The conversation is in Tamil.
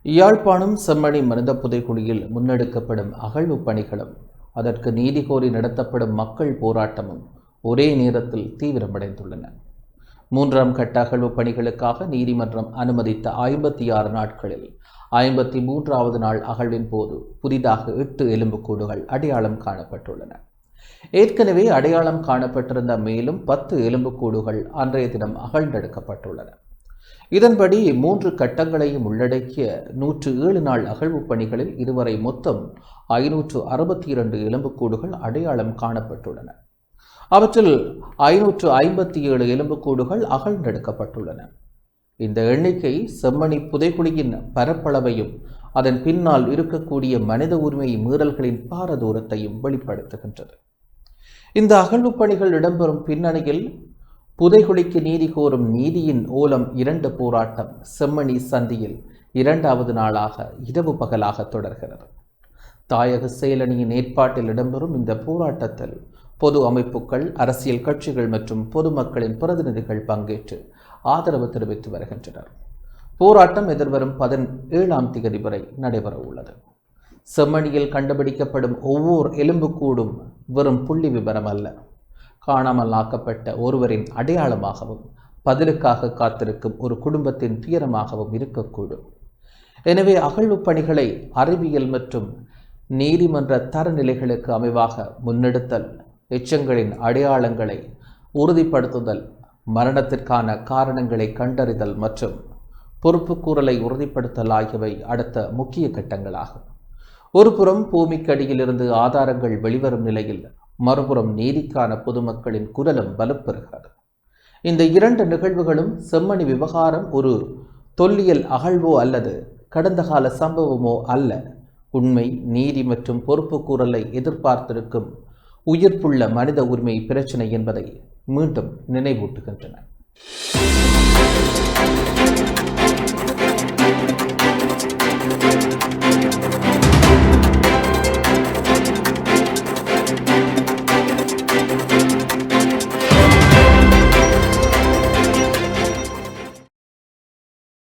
யாழ்ப்பாணம் செம்மணி மனித புதைக்குழியில் முன்னெடுக்கப்படும் அகழ்வு பணிகளும் அதற்கு நீதி கோரி நடத்தப்படும் மக்கள் போராட்டமும் ஒரே நேரத்தில் தீவிரமடைந்துள்ளன. 3ஆம் கட்ட அகழ்வு பணிகளுக்காக நீதிமன்றம் அனுமதித்த 56 நாட்களில் 53வது நாள் அகழ்வின் போது புதிதாக 8 எலும்புக்கூடுகள் அடையாளம் காணப்பட்டுள்ளன. ஏற்கனவே அடையாளம் காணப்பட்டிருந்த மேலும் 10 எலும்புக்கூடுகள் அன்றைய தினம் அகழ்ந்தெடுக்கப்பட்டுள்ளன. இதன்படி 3 கட்டங்களையும் உள்ளடக்கிய 107 நாள் அகழ்வு பணிகளில் இதுவரை மொத்தம் 562 எலும்புக்கூடுகள் அடையாளம் காணப்பட்டுள்ளன. அவற்றில் 557 எலும்புக்கூடுகள் அகழ்ந்தெடுக்கப்பட்டுள்ளன. இந்த எண்ணிக்கை செம்மணி புதைக்குழியின் பரப்பளவையும் அதன் பின்னால் இருக்கக்கூடிய மனித உரிமை மீறல்களின் பாரதூரத்தையும் வெளிப்படுத்துகின்றது. இந்த அகழ்வு பணிகள் இடம்பெறும் பின்னணியில் புதைகுழிக்கு நீதி கோரும் நீதியின் ஓலம் 2 போராட்டம் செம்மணி சந்தியில் 2வது நாளாக இரவு பகலாக தொடர்கிறது. தாயக செயலணியின் ஏற்பாட்டில் இடம்பெறும் இந்த போராட்டத்தில் பொது அமைப்புகள், அரசியல் கட்சிகள் மற்றும் பொதுமக்களின் பிரதிநிதிகள் பங்கேற்று ஆதரவு தெரிவித்து வருகின்றனர். போராட்டம் எதிர்வரும் 17ஆம் தேதி வரை நடைபெற உள்ளது. செம்மணியில் கண்டுபிடிக்கப்படும் ஒவ்வொரு எலும்புக்கூடும் வெறும் புள்ளி விவரம் அல்ல, காணாமல் ஆக்கப்பட்ட ஒருவரின் அடையாளமாகவும் பதிலுக்காக காத்திருக்கும் ஒரு குடும்பத்தின் துயரமாகவும் இருக்கக்கூடும். எனவே அகழ்வு பணிகளை அறிவியல் மற்றும் நீதிமன்ற தரநிலைகளுக்கு அமைவாக முன்னெடுத்தல், எச்சங்களின் அடையாளங்களை உறுதிப்படுத்துதல், மரணத்திற்கான காரணங்களை கண்டறிதல் மற்றும் பொறுப்புக்கூறலை உறுதிப்படுத்தல் ஆகியவை அடுத்த முக்கிய கட்டங்களாகும். ஒருபுறம் பூமிக்கடியிலிருந்து ஆதாரங்கள் வெளிவரும் நிலையில் மறுபுறம் நீதிக்கான பொதுமக்களின் குரலும் வலுப்பெறுகிறது. இந்த 2 நிகழ்வுகளும் செம்மணி விவகாரம் ஒரு தொல்லியல் அகழ்வோ அல்லது கடந்த கால சம்பவமோ அல்ல, உண்மை, நீதி மற்றும் பொறுப்புக்கூறலை எதிர்பார்த்திருக்கும் உயிர்ப்புள்ள மனித உரிமை பிரச்சினை என்பதை மீண்டும் நினைவூட்டுகின்றன.